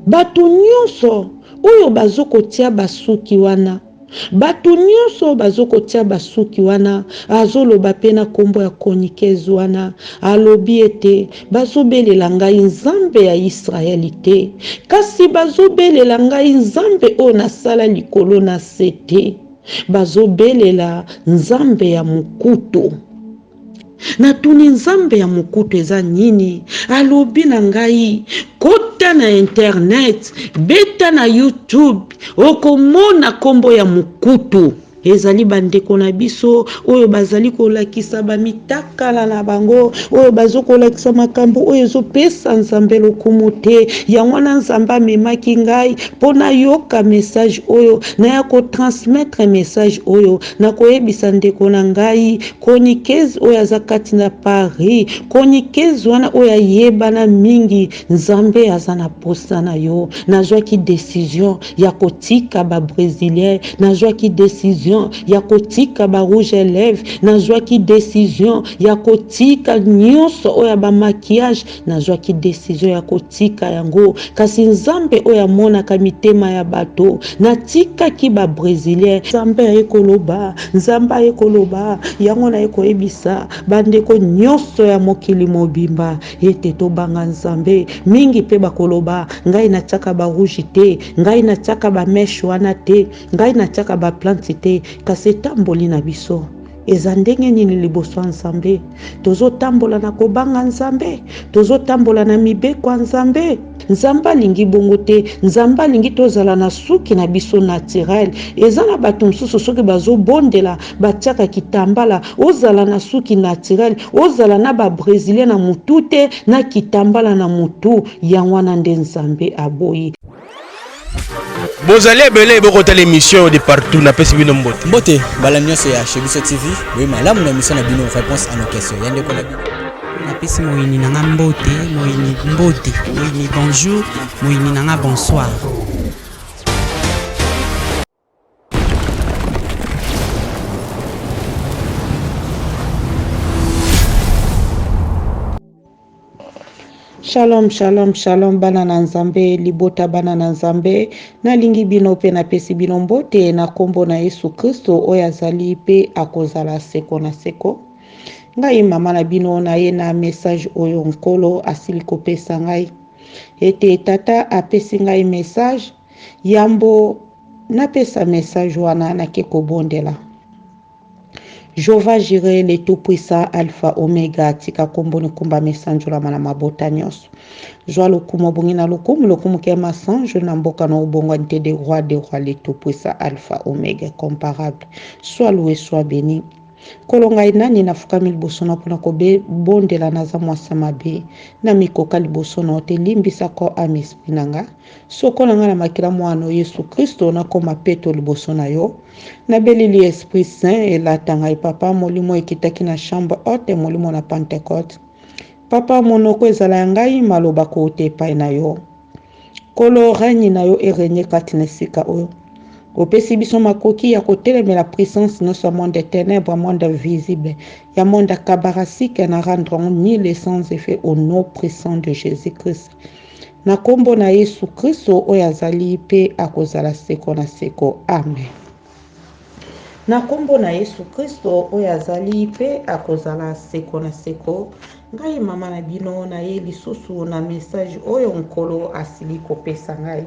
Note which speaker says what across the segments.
Speaker 1: bato nyonso oyo bazokotia basuki wana, bato nyonso bazokotia basuki wana, azoloba pe na kombo ya Konikez wana, alobi ete bazobelela ngai nzambe ya Israeli te, kasi bazobelela ngai nzambe oyo nasala likolo na se te, bazobelela nzambe ya mokutu. Natuni nzambe ya mokutu eza nini? Alobi na ngai, kota na internet, beta na YouTube, okomona kombo ya mokutu. Ezali bandeko na biso oyo bazali kolakisa bamitakala na bango, oyo bazokolakisa makambo oyo ezopesa nzambe lokumu te. Yango wana nzambe amemaki ngai mpona yoka message oyo, na ya kotransmettre message oyo, na koyebisa ndeko na ngai Konikez oyo aza kati na Paris, Konikez wana oyo ayebana mingi nzambe aza na posa na yo. Nazwaki décision ya kotika ba Brésilien, nazwaki décision ya kotika ba rouge à lèvres, nazwaki décision ya kotika nyonso oyo ba maquillage, nazwaki décision ya kotika yango. Kasi nzambe oyo amonaka mitema ya bato, natikaki ba Brésilien. Nzambe ayekoloba, nzambe ayekoloba, yango na ekoyebisa bandeko nyonso ya mokili mobimba ete tobanga nzambe. Mingi pe bakoloba ngai natiaka ba rouge te, ngai natiaka ba meshe wana te, ngai natiaka ba plante te, kasi etamboli na biso. Eza ndenge nini liboso ya nzambe? Tozotambola na kobanga nzambe, tozotambola na mibeko ya nzambe. Nzambe alingi bongo te, nzambe alingi tozala na suki na biso naturel. Eza na bato mosusu soki bazobondela batiaka kitambala, ozala na suki naturel, ozala na ba Brésilien na mutu te, na kitambala na mutu. Yango wana nde nzambe aboyi.
Speaker 2: Bozali ebele bokota l'émission de partout na pesi bino mbote.
Speaker 3: Mbote bala nyonso ya Chebiso TV. Oui, malamu na mission na bino réponse à nos questions. Yande ko na bino.
Speaker 4: Na pesi moyini nanga mbote, moyini mbote, moyini bonjour, moyini nanga bonsoir.
Speaker 1: Shalom, shalom, shalom, bana na nzambe, libota bana na nzambe, na lingi bino pe na pesi bino mbote na kombo na Yesu Kristo oyo azali pe akozala seko na seko. Ngai mama na bino na ye na message oyo nkolo asili kopesa ngai. Ete tata apesi ngai message, yambo napesa message wana na ke kobondela. Jova Jireh le tout-puissant Alpha Omega tika kombo ni kumba mesanjo la mana mabota nyonso. Joa lokumu bongina lokumu ke masanjo na mboka na ubongo nte de rois le tout-puissant Alpha Omega comparable. Sois loué, sois béni. Kolonga inani na fukami liboso na pona kobe bondela naza mwasa mabe na mikoka liboso na ote limbisa ko amispi nanga soko nanga na makila mwana Yesu Kristo na koma peto liboso na yo na belili Esprit Saint elatanga ipapa molimo ekitaki na chambre haute molimo na Pentecôte. Papa monoko ezala ngai maloba ko otepa na yo kolo règne na yo erenye kati na sika oyo. Opesi biso makoki ya kotelemela puissance non seulement des ténèbres, monde visible, ya monde kabarasike na rendront ni les sans effet au nom puissant de Jésus-Christ. Na kombo na Yesu Kristo oyo azali pe akozala seko na seko. Amen. Na kombo na Yesu Kristo oyo azali pe akozala seko na seko. Ngai mama na bino na ye lisusu na message oyo nkolo asili kopesa ngai.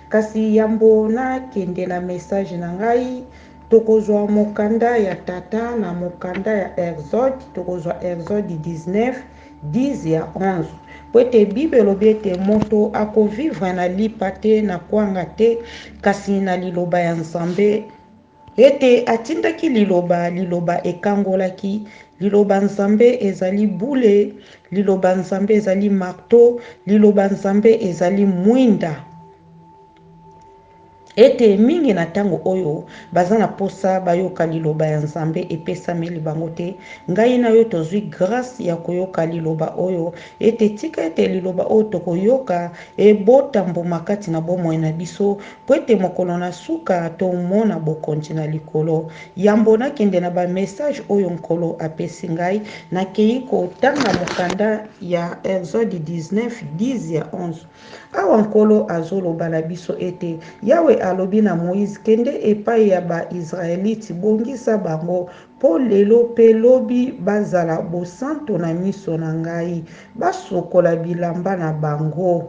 Speaker 1: Kasi yambo na kende na message na ngai tokozwa mokanda ya tata na mokanda ya Exode, tokozwa Exode 19 10 ya 11. Poete Bible lobi ete moto ako vivre na lipa te na kwanga te kasi na liloba ya Nzambe. Ete atindaki liloba ekangolaki, liloba Nzambe ezali bule, liloba Nzambe ezali marteau, liloba Nzambe ezali mwinda. ete mingi na tango oyo baza na posa bayoka liloba ya nzambe epesameli bango te. Ngai na yo tozwi grâce ya koyoka liloba oyo, ete tika ete liloba oyo tokoyoka ebota mbuma kati na bomoi na biso, po ete mokolo na suka tomona bokonzi na likolo. Yambo nakende na bamessage oyo nkolo apesi ngai, nakei kotanga mokanda ya Exode 19:10 ya 11. Awa nkolo azoloba na biso ete Yawe alobi na Moïse kende epai ya ba-Israeliti bongisa bango po lelo pe lobi bazala bosanto na miso na ngai, basokola bilamba na bango,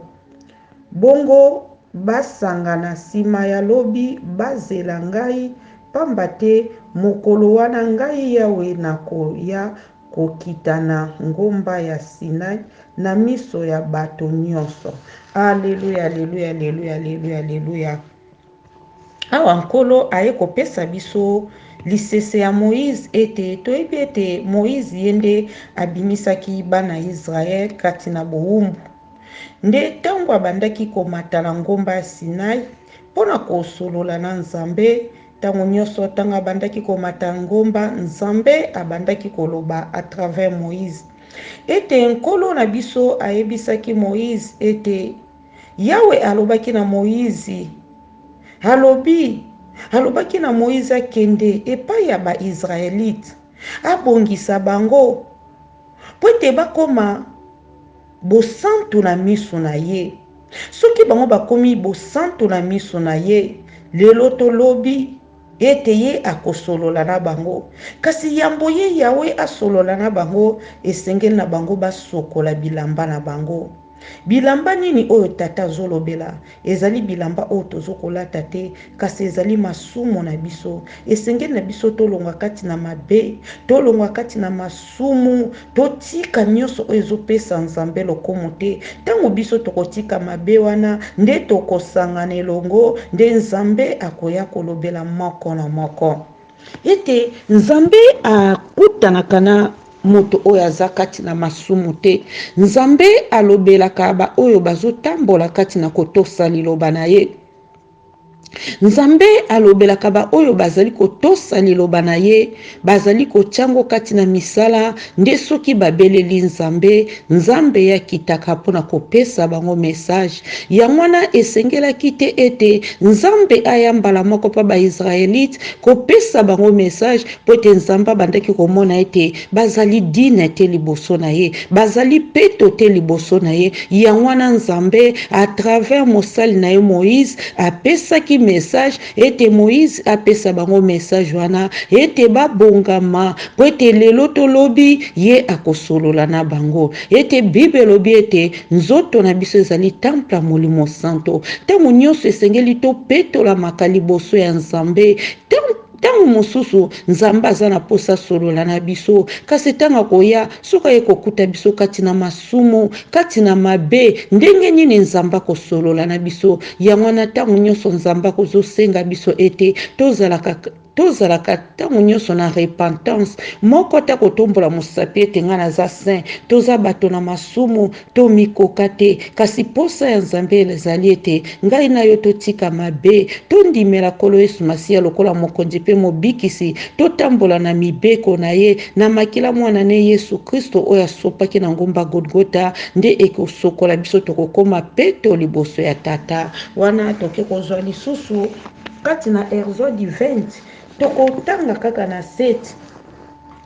Speaker 1: bongo basanga na nsima ya lobi bazela ngai, pamba te mokolo wana ngai Yawe nakoya kokita na ngomba ya Sinai na miso ya bato nyonso. Alleluya, alleluya, alleluya, alleluya, alleluya. Awa nkolo aye kopesa biso lisese ya Moïse ete toyebi ete Moïse yende abimisaki bana Israel kati na bowumbu. Nde tango abandaki komata na ngomba ya Sinai mpona kosolola na Nzambe, tango nyonso tango abandaki komata ngomba, Nzambe abandaki koloba à travers Moïse. Ete nkolo na biso ayebisaki Moïse ete Yawe alobaki na Moïse, alobaki na Moïse akende epai ya ba-Israelite abongisa bango po ete bakoma bosantu na miso na ye. Soki bango bakomi bosantu na miso na ye, lelo tolobi ete ye akosolola na bango. Kasi yambo ye Yawe asolola na bango, esengeli na bango basokola bilamba na bango. Bilamba nini oyo tata zolobela? Ezali bilamba oyo tozokolata te, kasi ezali masumu na biso. Esengeli na biso tolongwa kati na mabe, tolongwa kati na masumu, totika nyonso oyo ezopesa Nzambe lokomo te. Tango biso tokotika mabe wana, nde tokosangana elongo, nde Nzambe akoya kolobela moko na moko. Ete Nzambe akutanaka na moto oyo aza kati na masumu te. Nzambe alobelaka ba oyo bazotambola kati na kotosa liloba na ye. Nzambe alobelaka ba oyo bazali kotosa liloba na ye, bazali kotyango kati na misala, nde soki babeleli Nzambe ya kitaka mpona kopesa bango message. Yango wana esengelaki te ete Nzambe ayambala moko pa ba-Israelite kopesa bango message, po ete Nzambe bandaki komona ete bazali dine te liboso na ye, bazali peto te liboso na ye. Yango wana Nzambe à travers mosali na ye Moïse apesaki message, ete Moïse apesa bango message wana ete babongama po ete lelo tolobi ye akosolola na bango. Ete Bible lobi ete nzoto na biso ezali temple ya Molimo Santo. Tango nyonso esengeli to petola makaliboso ya Nzambe. Tango mosusu Nzambe aza na posa solola na biso, kasi tango koya soka ye kokuta biso kati na masumu, kati na mabe, ndenge nini Nzambe akosolola na biso. Yango na tango nyonso Nzambe akozosenga biso ete tozalaka tango nyonso na repentance, moko ta kotombola mosapi ete nga naza saint, toza bato na masumu, to mikoka te. Kasi posa ya Nzambe ezali ete ngai na yo totika mabe, tondimela Nkolo Yesu Masiya lokola mokonzi pe mobikisi, totambola na mibeko na ye, na makila mwana ne Yesu Kristo oyo asopaki na ngomba Golgota, nde ekosokola biso tokokoma peto liboso ya tata. Wana toke kozwa lisusu kati na Exode 20, tokotanga kaka na 7.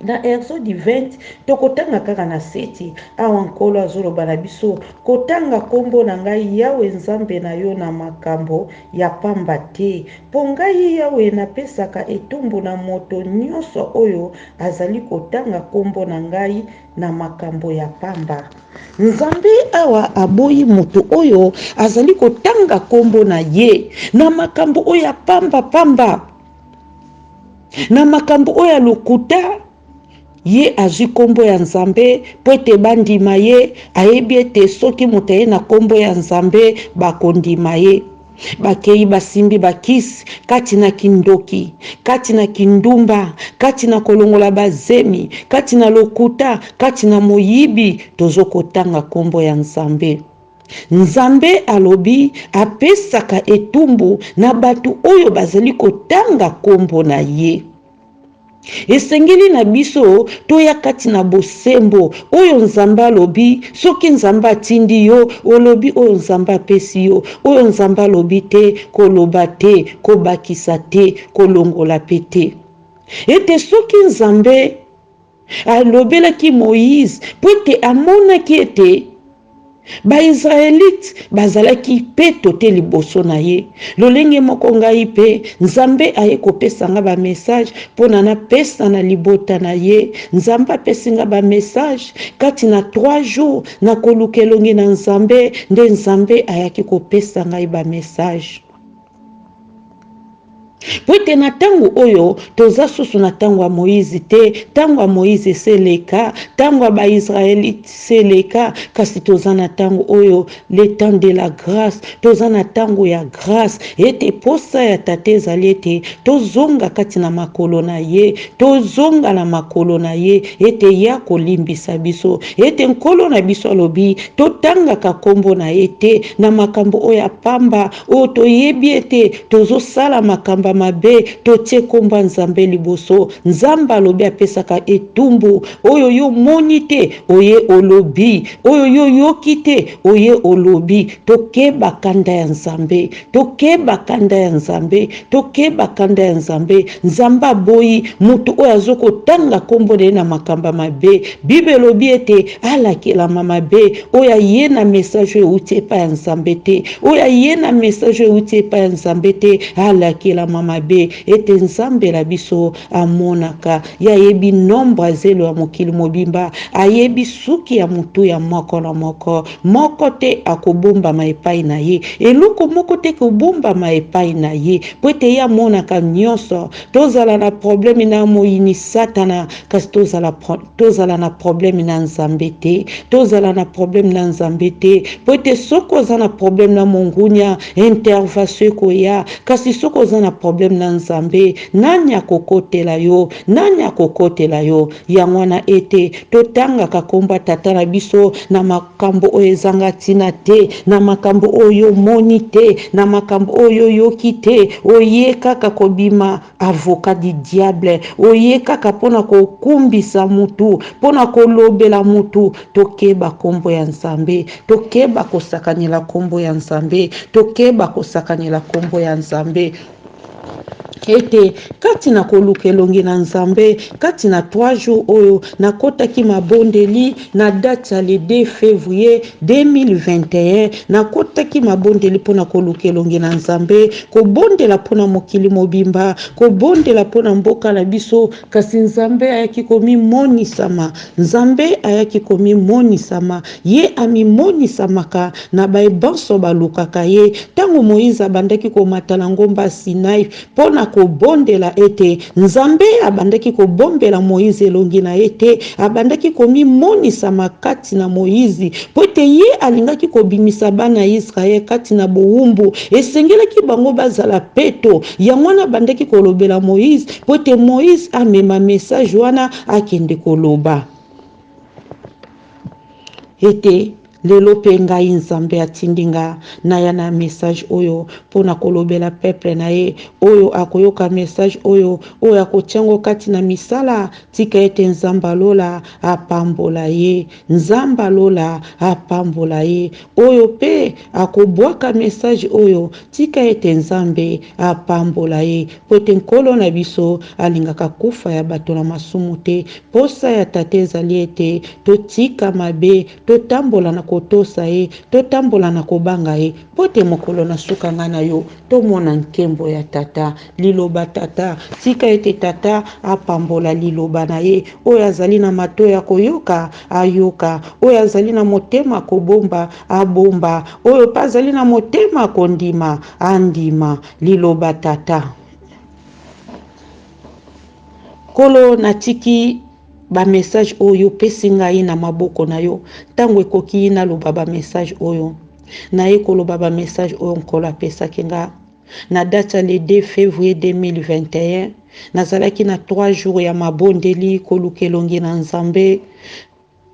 Speaker 1: Na Exode 20 tokotanga kaka na 7. Awa nkolo azoloba na biso, kotanga kombo na ngai Yawe Nzambe na yo na makambo ya pamba te. Po ngai Yawe napesaka etumbu na moto nyonso oyo azali kotanga kombo na ngai na makambo ya pamba. Nzambe awa aboyi moto oyo azali kotanga kombo na ye na makambo oyo ya pamba, na makambo oyo ya lokuta. Ye azwi kombo ya Nzambe po ete bandima ye, ayebi ete soki moto ye na kombo ya Nzambe bakondima ye. Bakei basimbi bakisi kati na kindoki, kati na kindumba, kati na kolongola bazemi, kati na lokuta, kati na moyibi, tozokotanga kombo ya Nzambe. Nzambe alobi apesaka etumbu na batu oyo bazali kotanga kombo na ye. Esengeli na biso toya kati na bosembo oyo nzambe alobi soki nzambe atindi yo olobi oyo nzambe apesi yo oyo nzambe alobi te koloba te kobakisa te kolongola pe te. Ete soki nzambe alobelaki Moïse po ete amonaki ete Ba-Israélite bazalaki pe tote liboso na ye. Lolenge moko ngai pe nzambe aye kopesa nga ba message pona na pesa na libota na ye. Nzambe apesi nga ba message kati na 3 jours na kolukelongi na nzambe nde nzambe ayaki kopesa ngai ba message. Pote na tango oyo toza susu na tango ya Moïse te, tango ya Moïse seleka, tango ya ba-Israélite seleka, kasi toza na tango oyo le temps de la grâce, toza na tango ya grâce, ete posa ya tate ezali ete tozonga kati na makolo na ye, tozonga na makolo na ye, ete ya kolimbisa biso, ete nkolo na biso alobi, totanga ka kombo na ete, na makambo oyo pamba, o toyebi ete tozo sala makamba mabe totie komba nzambe liboso. Nzamba alobi apesaka etumbu oyo yo moni te oye olobi, oyo yo yoki te oye olobi. Tokeba kanda ya nzambe, tokeba kanda ya nzambe, tokeba kanda ya nzambe. Nzamba boyi mutu oyo azoko tanga kombo na makamba mabe. Bible lobi ete alakela mabe oyo ye na message uti epa ya nzambe te, oyo ye na message uti epa ya nzambe te alakela mabe. Ete nzambe la biso amonaka ya yebi nombre zelo ya mokili mobimba, ayebi suki ya mutu ya moko na moko, moko te akobomba maepai na ye, eloko moko te kobomba maepai na ye. Poete ya monaka nyonso, tozala na problème na moyini satana, kasi tozala na problème na nzambe te, tozala na problème na nzambe te. Poete soko za na problème na mongunya intervention koya, kasi soko za na problème na nzambe nani akokotela yo, nani akokotela yo. Yangwana ete totanga kakomba tata na biso na makambo oyo ezanga tina te, na makambo oyo moni te, na makambo oyo yoki te. Oye kaka kobima avocat du diable, oye kaka pona kokumbisa mutu, pona kolobela mutu. Tokeba kombo ya nzambe, tokeba kosakanyela kombo ya nzambe, tokeba kosakanyela kombo ya nzambe. Ete kati na kolukelongi na nzambe kati na 3 jours oyo nakotaki mabondeli na date ya le 2 février 2021. Nakotaki mabondeli pona kolukelongi na nzambe, kobondela pona mokili mobimba, kobondela pona mboka na biso. Kasi nzambe ayaki komi monisama, nzambe ayaki komi monisama, ye ami monisamaka na baebanso balukaka ye. Tango Moïse abandaki komata na ngomba Sinai pona kobondela ete nzambe abandaki kobombela Moïse elongi na ete abandaki komi monisama kati na Moïse pote ye alingaki kobimisa bana Israel kati na bowumbu. Esengelaki bango bazala peto yangwana abandaki kolobela Moïse pote Moïse amema message wana akende koloba ete lelo pe ngai nzambe atindinga na ya na message oyo pona kolobela peuple na ye oyo akoyoka message oyo akotiango kati na misala. Tika ete nzamba lola apambola ye, nzamba lola apambola ye. Oyo pe akobwaka message oyo tika ete nzambe apambola ye. Pote nkolo na biso alingaka kufa ya bato na masumu te. Posa ya tate ezali ete totika mabe, totambola na kotosa ye, totambola na kobanga ye. Pote mokolo na suka nga na yo tomona nkembo ya tata, liloba tata. Tika ete tata apambola liloba na ye. Oyo azali na mato ya koyoka ayoka, oyo azali na motema kobomba abomba, oyo pa azali na motema kondima andima. Liloba tata. Kolo natiki ba message oyo pesi ngai na maboko na yo. Tango ekoki na loba ba message oyo na ekoloba ba message oyo nkolo apesaki nga na date le 2 février 2021. Nazalaki na 3 jours ya mabondeli kolukelongi na nzambe.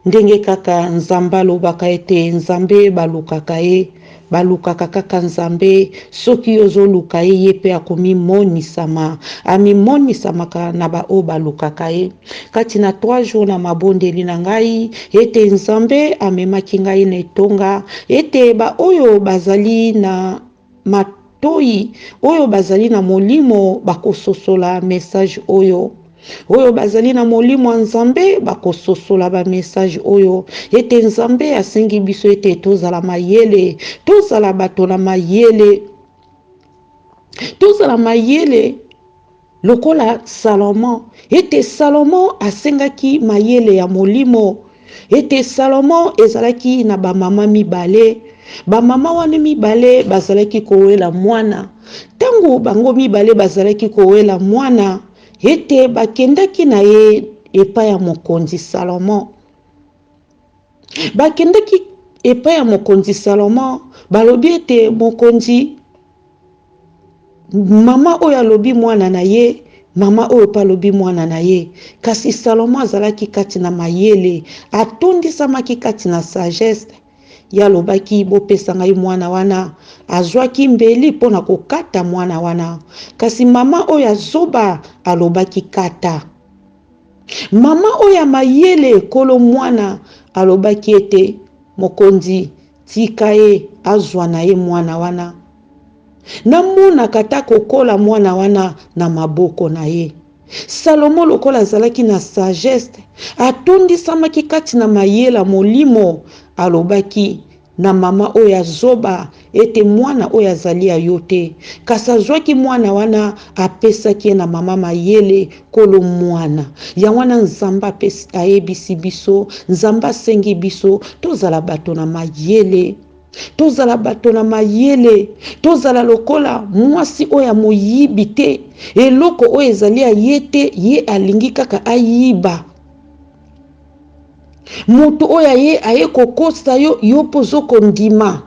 Speaker 1: ndenge kaka nzambe alobaka ete nzambe balukaka ye, balukaka kaka nzambe soki ozoluka ye ye mpe akomimonisama, amimonisamaka na baoyo balukaka ye. Kati na 3 jours na mabondeli na ngai ete nzambe amemaki ngai na etonga ete baoyo bazali na matoi, oyo bazali na molimo bakososola message oyo, oyo bazali na molimo nzambe bakososola ba message oyo, ete nzambe asengi biso ete tozala mayele, tozala bato na mayele, tozala mayele lokola Salomon, ete Salomon asengaki mayele ya molimo, ete Salomon ezalaki na ba mama mibale, ba mama wana mibale bazalaki kowela mwana, tango bango mibale bazalaki kowela mwana ete bakendaki na ye epai ya mokonzi Salomon. Bakendaki epai ya mokonzi Salomon, balobi ete mokonzi, mama oyo alobi mwana na ye, mama oyo pa alobi mwana na ye. Kasi Salomon azalaki kati na mayele, atondisamaki kati na sagesse, ya lobaki bopesa ngai mwana wana, azwaki mbeli pona kokata mwana wana. Kasi mama oyo azoba alobaki kata. Mama oyo mayele kolo mwana alobaki ete mokonzi tika ye azwa na ye mwana wana. Namona kata kokola mwana wana na maboko na ye. Salomon lokola azalaki na sagesse, atondisamaki kati na mayela molimo, alobaki na mama oyo azoba ete mwana oyo azali ya yo te. Kasi azwaki mwana wana apesaki na mama mayele kolo mwana. Ya wana nzambe ayebisi biso, nzambe asengi biso tozala bato na mayele, tozala bato na mayele, tozala lokola mwasi oyo moyibi te, eloko oyo ezali ya ye te, ye alingi kaka ayiba. Moto oyo ye aye kokosa yo, yo pozo kondima.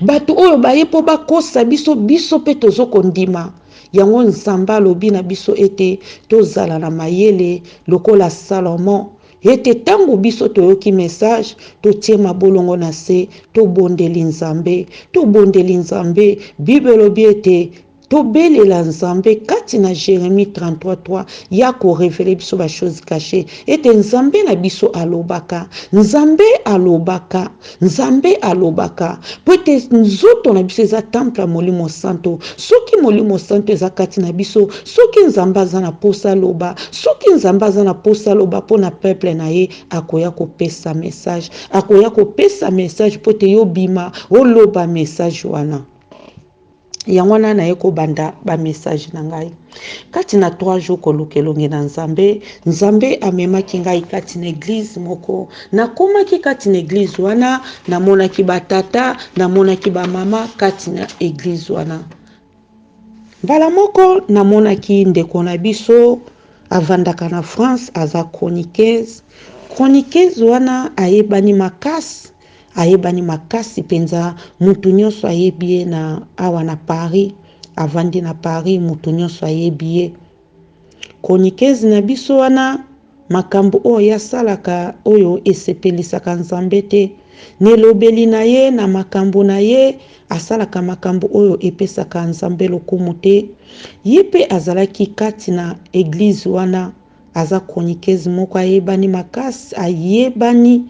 Speaker 1: Bato oyo baye po bakosa biso, biso pe tozo kondima. Yango nzambe alobi na biso ete tozala na mayele lokola Salomon. Ete tango biso toyoki message, totie mabolongo na se, to bondeli nzambe, to bondeli nzambe. Bible lobi ete tobelela nzambe kati na Jérémie 33:3 ya ko révéler biso ba chose cachée. Ete nzambe na biso alobaka, nzambe alobaka, nzambe alobaka. Pote nzoto na biso eza temple molimo santo. Soki molimo santo eza kati na biso, soki nzambe aza na posa loba, soki nzambe aza na posa loba pona peuple na ye, akoya kopesa message, akoya kopesa message pote yo bima oloba message wana. Yangwana na yeko banda ba message na ngai. Kati na 3 jours kolukelonge na nzambe, nzambe amemaki ngai kati na église moko. Nakomaki kati na église wana, namonaki batata, namonaki ba mama kati na église wana. Mbala moko namonaki ndeko na biso avandaka na France, aza chroniqueuse. Chroniqueuse wana ayebani makasi, ayebani makasi penza, mutu nyonso ayebie na awa na Paris, avandi na Paris, mutu nyonso ayebie. Chroniqueuse na biso wana makambo oyo yasalaka oyo esepelisaka nzambe te, nelobeli na ye na makambo na ye asalaka makambo oyo epesaka nzambe lokumu te. Ye pe azalaki kati na église wana, aza chroniqueuse moko ayebani makasi, ayebani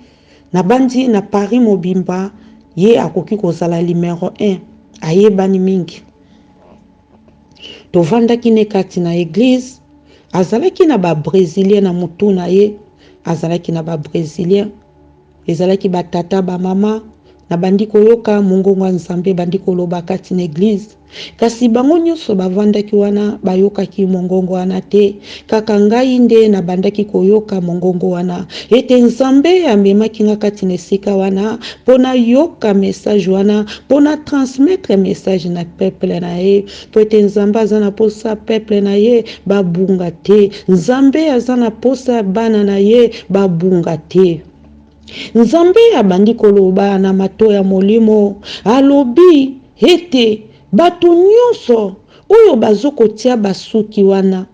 Speaker 1: na bandi na Paris mobimba, ye akoki kozala numéro 1, ayebani mingi. Tovandaki ne kati na église, azalaki na ba brésilien na mutu na ye, azalaki na ba brésilien, ezalaki ba tata ba mama, na bandi koyoka mongongo ya nzambe, bandi koloba kati na église. Kasi bango nyonso bavandaki wana bayokaki mongongo wana te, kaka ngai nde na bandaki koyoka mongongo wana. Ete nzambe amemaki nga kati na esika wana pona yoka message wana, pona transmettre message na peuple na ye. Po ete nzambe aza na posa peuple na ye babunga te, nzambe aza na posa bana na ye babunga te. Nzambe abandi koloba na mato ya molimo, alobi ete bato nyonso oyo bazokotia basuki wana,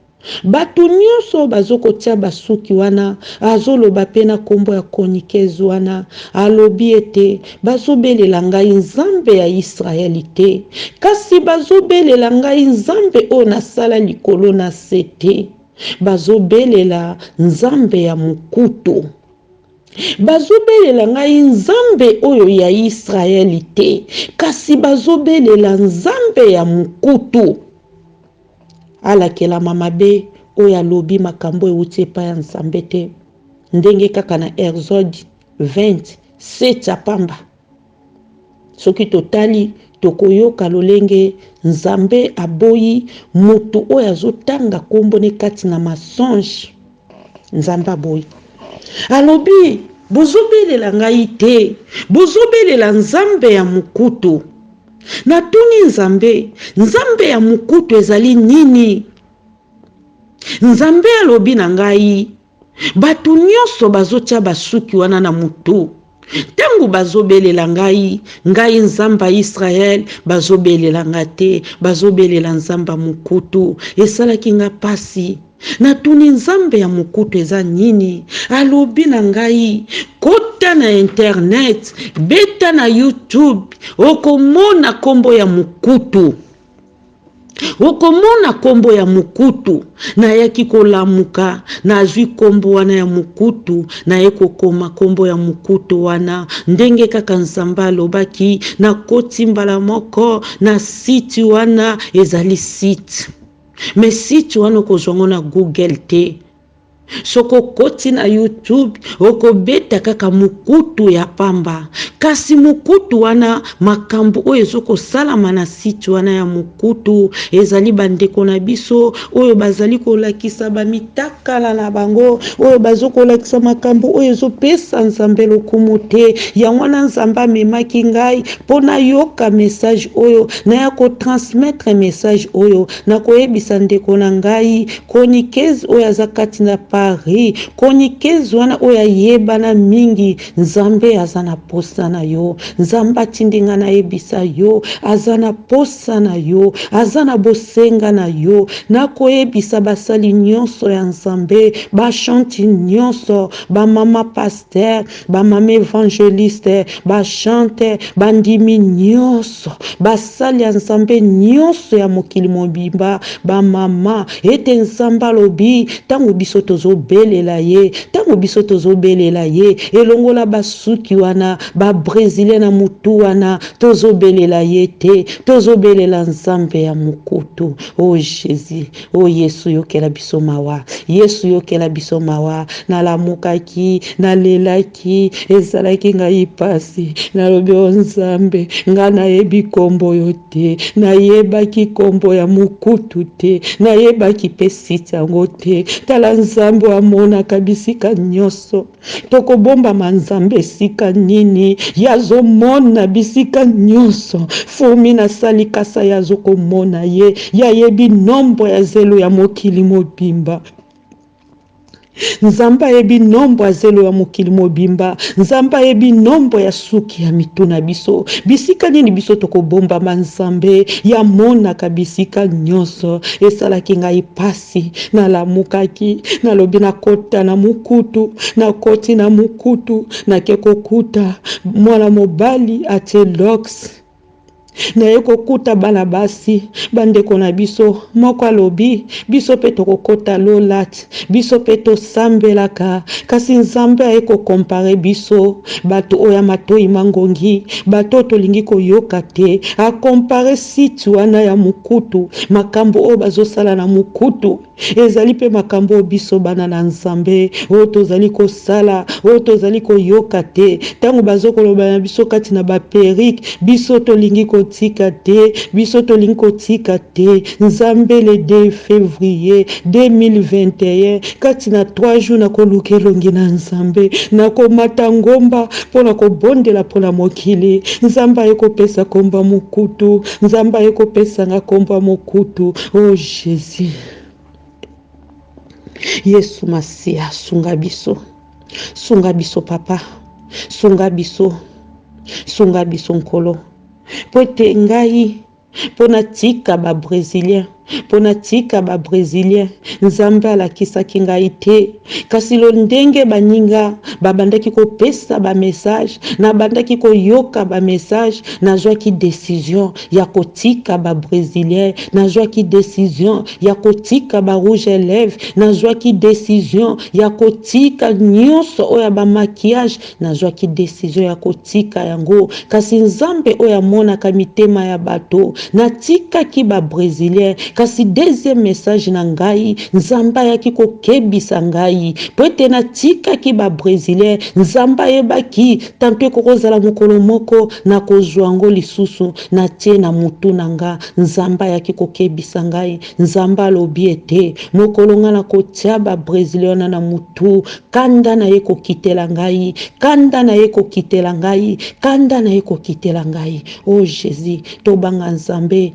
Speaker 1: bato nyonso bazokotia basuki wana azoloba pe na kombo ya chroniqueuse wana alobi ete bazobelela ngai nzambe ya Israeli te kasi bazobelela ngai nzambe oyo nasala likolo na se te bazobelela nzambe ya mokutu bazobelela ngai nzambe oyo ya Israeli te kasi bazobelela nzambe ya mokutu alakelama mabe oyo alobi makambo euti epai ya nzambe te ndenge kaka na Exode 27 ya pamba soki totali tokoyoka lolenge nzambe aboyi mutu oyo azotanga kombo ne kati na masonge nzambe aboyi alobi bozobelela ngai te bozobelela nzambe ya mokutu natuni nzambe ya mokutu ezali nini nzambe alobi na ngai bato nyonso bazotia basuki wana na mutu tangu bazobelela ngai nzamba Israel bazobelela nga te bazobelela nzamba mokutu esalaki nga pasi natuni nzambe ya mokutu eza nini alobi na ngai kota na internet beta na YouTube okomona kombo ya mokutu okomona kombo ya mokutu nayaki kolamuka nazwi kombo wana ya mokutu naye kokoma kombo ya mokutu wana ndenge kaka nzambe alobaki na koti mbala moko na site wana ezali site me site wana okozwango na Google te soko koti na YouTube okobeta kaka mokutu ya pamba kasi mokutu wana makambo oyo ezokosalama na site wana ya mokutu ezali bandeko na biso oyo bazali kolakisa bamitakala na bango oyo bazokolakisa makambo oyo ezopesa nzambe lokumu te ya wana nzambe amemaki ngai mpona yoka message oyo naya kotransmettre message oyo na koyebisa ndeko na ngai chroniqueuse oyo aza kati na Paris chroniqueuse wana oyo ayebana mingi nzambe aza na posa na yo nzambe atindinga na yebisa yo aza na posa na yo aza na bosenga na yo na koyebisa basali nyonso ya nzambe bachanti nyonso bamama pasteur bamama évangéliste bachante bandimi nyonso basali ya nzambe nyonso ya mokili mobimba bamama ete nzambe alobi tango biso tozobelela ye tango biso tozobelela ye elongola basuki wana Brésilien na mutu wana tozobelela ye te tozobelela nzambe ya mokutu o Jésus o Yesu yokela biso mawa Yesu yokela biso mawa nalamukaki nalelaki ezalaki ngai pasi nalobi o nzambe nga nayebi kombo yo te nayebaki kombo ya mokutu te nayebaki pe site yango te tala nzambe amonaka bisika nyonso tokobomba manzambe esika nini yazomona bisika nyonso fumi na salikasa yazokomona ye yayebi nombo ya zelo ya mokili mobimba nzamba yebi nombo ya zelo ya mokili mobimba nzamba yebi nombo ya suki ya mituna biso bisika nini biso tokobomba manzambe ya monaka bisika nyonso esalaki ngai pasi nalamukaki nalobi nakota na mukutu nakoti na mukutu nakekokuta mwana mobali atie lox naye kokuta bana basi bandeko na biso moko alobi biso pe tokokota lolat biso pe tosambelaka kasi nzambe aye kokompare biso bato oyo matoi mangongi bato tolingi koyoka te akompare site wana ya mokutu makambo oyo bazosala na mokutu ezali pe makambo biso bana na nzambe oyo tozali kosala oyo tozali koyoka te tango bazokoloba na biso kati na baperike biso tolingi kotika te biso tolingi kotika te nzambe le 2 février 2021 kati na 3 jours na koluka elongi na nzambe na komata ngomba mpona kobondela mpona mokili nzambe aye kopesa komba mokutu nzambe aye kopesa nga komba mokutu o Jésus Yesu Masia sunga biso papa sunga biso nkolo pote ngai pona tika ba Brésilien pona tika ba brésilien nzambe alakisaki ngai te kasi lo ndenge baninga babandaki kopesa ba message na bandaki koyoka ba message nazwaki décision ya kotika ba brésilien nazwaki décision ya kotika ba rouge à lèvres nazwaki décision ya kotika nyonso oya ba maquillage nazwaki décision ya kotika yango kasi nzambe oya monaka mitema ya bato natikaki ba brésilien kasi deuxième message na ngai nzambe ayaki kokebisa ngai po ete natikaki ba brésilien nzambe ayebaki tanto ekokozala mokolo moko na kozwa yango lisusu na tie na mutu na nga nzambe ayaki kokebisa ngai nzambe alobi ete mokolo nga na kotia ba brésilien na mutu kanda na ye kokitela ngai kanda na ye kokitela ngai kanda na ye kokitela ngai oh Jésus tobanga nzambe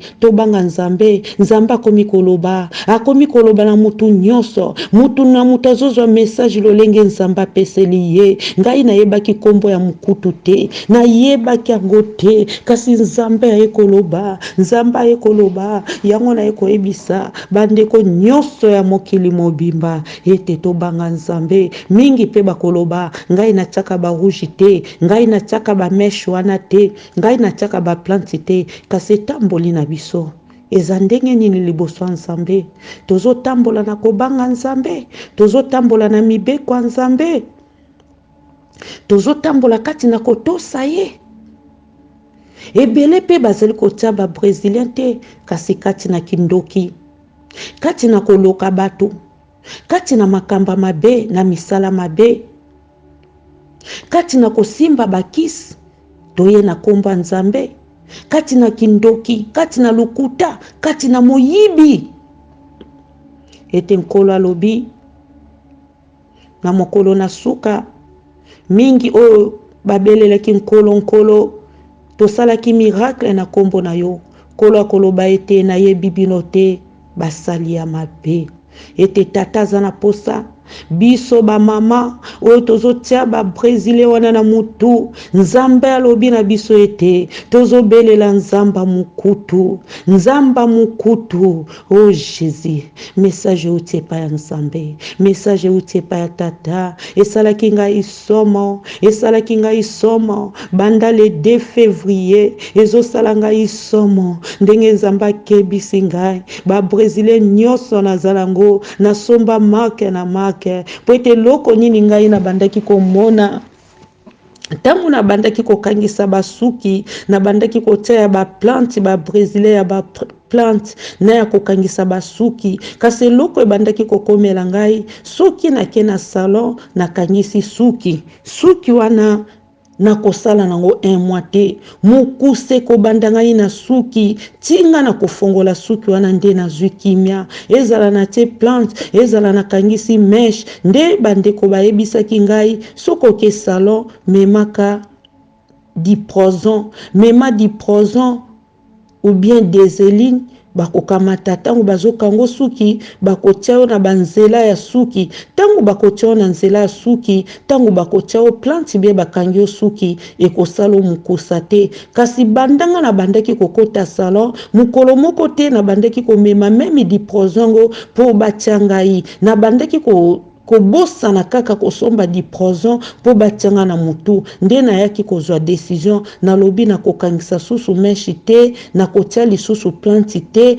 Speaker 1: nzambe akomi koloba na mutu nyonso mutu na mutu azozwa message lolenge nzambe apeseli ye ngai nayebaki kombo ya mukutu te nayebaki yango te kasi nzambe ayekoloba yango na yekoyebisa bandeko nyonso ya mokili mobimba ete tobanga nzambe mingi pe bakoloba ngai natiaka ba rouge te ngai natiaka ba meshe wana te ngai natiaka ba plante te kasi etamboli na biso eza ndenge nini liboso ya nzambe tozotambola na kobanga nzambe tozotambola na mibeko ya nzambe tozotambola kati na kotosa ye ebele pe bazali kotia ba brésilien te kasi kati na kindoki kati na koloka bato kati na makamba mabe na misala mabe kati na kosimba bakisi toye na komba nzambe kati na kindoki kati na lukuta kati na moyibi ete nkolo alobi na mokolo na suka mingi oyo babelelaki nkolo tosalaki miracle na kombo na yo kolo akoloba ete nayebi bino te basali ya mabe ete tata aza na posa biso ba mama oyo tozotia ba brésilien wana na mutu nzambe alobi na biso ete tozobelela nzamba mukutu oh Jésus message utie pa ya nzambe message utie pa ya tata esalaki ngai somo banda le 2 février ezosala ngai somo ndenge nzambe akebisi ngai ba brésilien nyonso nazalango nasomba marke na marke po ete loko nini ngai na bandaki komona ntango na bandaki kokangisa basuki na bandaki kotia ba plante ba brésilien ya ba plante na ya kokangisa basuki kasi eloko ebandaki kokomela ngai soki nake na salon nakangisi suki wana na kosala nango 1 mois te mokuse kobanda ngai na suki tinga na kofongola suki wana nde nazwi kimia ezala na te plante ezala na kangisi mesh nde bandeko bayebisaki ngai soko ke salon memaka diprozon ou bien deseline bakokamata tango bazokango suki bakotia na banzela ya suki tango bakotia na nzela ya suki tango bakotia plante bien bakangi suki ekosalo mukosa te kasi bandanga na bandaki kokota salon mukolo moko te na bandaki komema meme di prozongo po batiangai na bandaki kobosana kaka kosomba di prozon po batianga na mutu nde nayaki kozwa décision na lobi na kokangisa susu meshi te na kotia lisusu plante te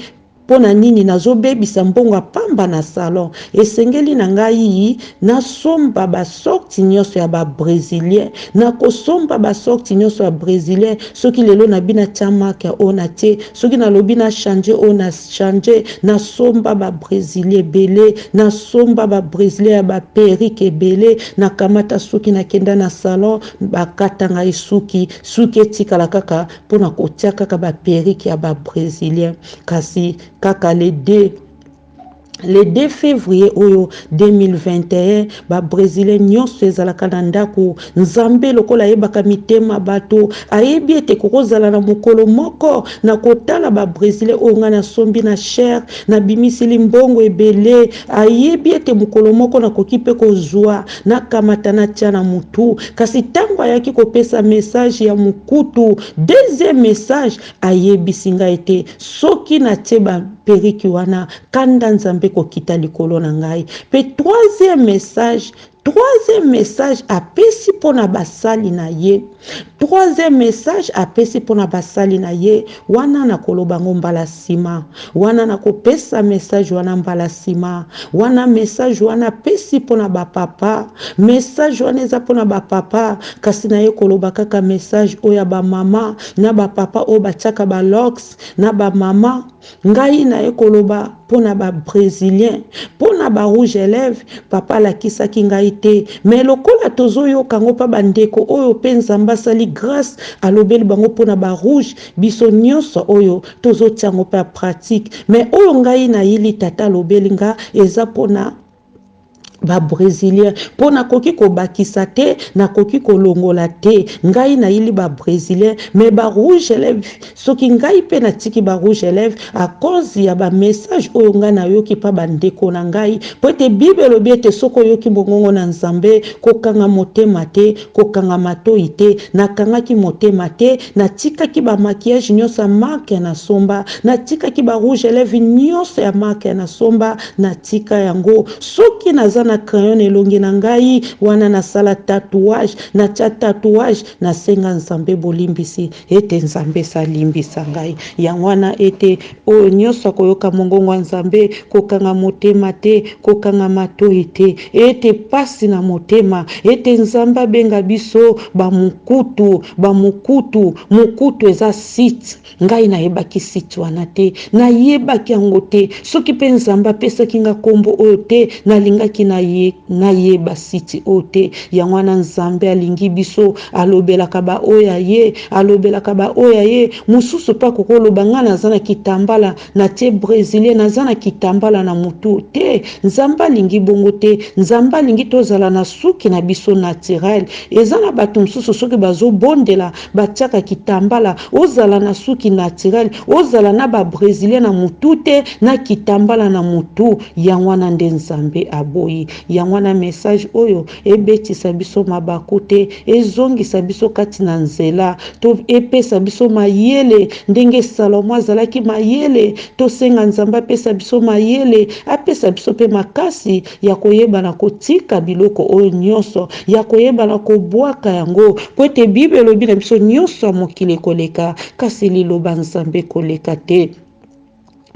Speaker 1: pona nini nazobebisa mbongo apamba na salon esengeli na ngai nasomba basorti nyonso ya ba brésilien na kosomba basorti nyonso ya brésilien soki lelo na bina tia marke ona te soki na lobi na changer ona changer nasomba ba brésilien belé nasomba ba brésilien ya ba perike belé na kamata soki na kenda na salon bakata ngai suki etikala kaka pona kotia kaka ba perike ya ba brésilien kasi kaka le 2 le 2 février oyo 2021 ba brésilien nyonso ezalaka na ndako nzambe lokola yebaka mitema bato ayebi ete kokozala na mokolo moko na kotala ba brésilien oyo nga na sombi na cher na bimisili mbongo ebele ayebi ete mokolo moko na koki pe kozwa na kamata na tia na mutu kasi tango ayaki kopesa message ya mukutu deuxième message ayebi singa ete soki na tie ba periki wana kanda nzambe kokita likolo na ngai pe troisième message apesi pona basali na ye troisième message apesi pona basali na ye wana na koloba ngo mbala sima wana na kopesa message wana mbala sima wana message wana pesi pona bapapa message wana eza pona bapapa kasi na ye koloba kaka message oya ba mama na bapapa oyo batiaka ba locks na ba mama ngai na ye koloba pona ba brésilien pona ba rouge à lèvres papa lakisaki ngai te mais lokola tozoyoka ngo pa bandeko oyo pe nzambe asali grâce alobeli bango pona ba rouge biso nyonso oyo tozotia ngo pa pratique mais oyo ngai na yili tata alobeli nga eza pona ba brésilien pona koki ko bakisa te na koki ko longola te ngai na yili ba brésilien mais ba rouge lèvres soki ngai pe na tiki ba rouge lèvres à cause ya ba message oyo nga na yoki pa bandeko na ngai pote bible lobi ete soko yoki mbongongo na nzambe kokanga motema te kokanga matoi te na kangaki motema te na tikaki ba maquillage nyonso marque na somba na tikaki ba rouge lèvres nyonso ya marque na somba na tika yango soki nazana na crayon elongi na ngai wana na sala tatouage na tia tatouage na senga nzambe bolimbisi ete nzambe salimbisa ngai ya wana ete oyo nyonso koyoka mongongo nzambe kokanga motema te kokanga matoi te ete pasi na motema ete nzambe benga biso mukutu eza site ngai na yebaki site wana te na yebaki yango te soki pe nzambe apesaki nga kombo oyo te nalingaki na yeba site oyo te yango wana nzambe alingi biso alobelaka ba oya ye mususu pa kokoloba nga naza na kitambala na tie brésilien naza na kitambala na mutu te nzambe alingi bongo te nzambe alingi tozala na suki na biso naturel eza na bato mususu soki bazobondela batiaka kitambala ozala na suki naturel ozala na ba brésilien na mutu te na kitambala na mutu yango wana nde nzambe aboyi yango wana message oyo ebetisa biso mabaku te ezongisa biso kati na nzela to epesa biso mayele ndenge Salomo azalaki mayele tosenga nzambe apesa biso mayele apesa biso pe makasi ya koyeba na kotika biloko oyo nyonso ya koyeba na kobwaka yango po ete bible elobi na biso nyonso mokili koleka kasi liloba nzambe koleka te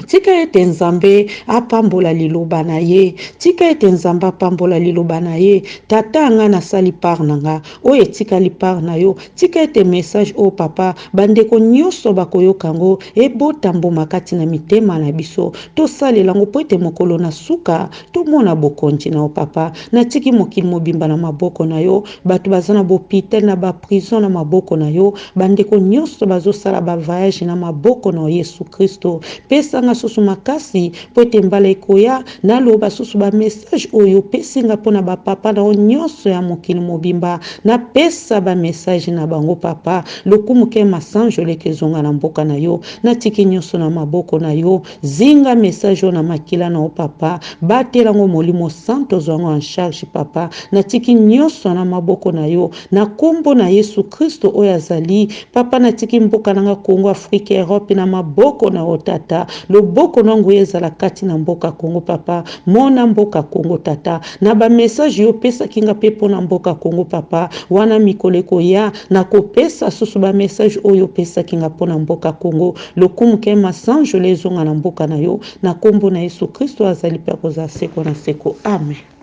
Speaker 1: tika ete nzambe apambola liloba na ye tika ete nzambe apambola liloba na ye tata nga na sali par na nga oyo etikali par na yo tika ete message o papa bandeko nyonso bakoyoka ngo ebota mbuma kati na mitema na biso tosalela ngo po ete mokolo na suka tomona bokonzi na o papa na tiki mokili mobimba na maboko na yo bato baza na bopitel na baprison na maboko na yo bandeko nyonso bazosala bavoyage na maboko na Yesu Kristo pesa nga susu makasi po ete mbala ekoya naloba susu ba message oyo pesinga pona ba papa na nyonso ya mokili mobimba na pesa ba message na bango papa lokumu ke masanjo lekezonga na mboka na yo na tiki nyonso na maboko na yo zinga message na makila na o papa batela ngo molimo santo zongo en charge papa na tiki nyonso na maboko na yo na kombo na Yesu Kristo oyo azali papa na tiki mboka na Kongo Afrique Europe na maboko na otata loboko nangu ezala kati na mboka Kongo papa mona mboka Kongo tata na ba message yo pesa kinga pepo na mboka Kongo papa wana mikoleko ya na kopesa susu ba message oyo pesa kinga pona mboka Kongo lokumu ke masanjo lezonga na mboka na yo na kombo na Yesu Kristo azali pe koza seko na seko amen.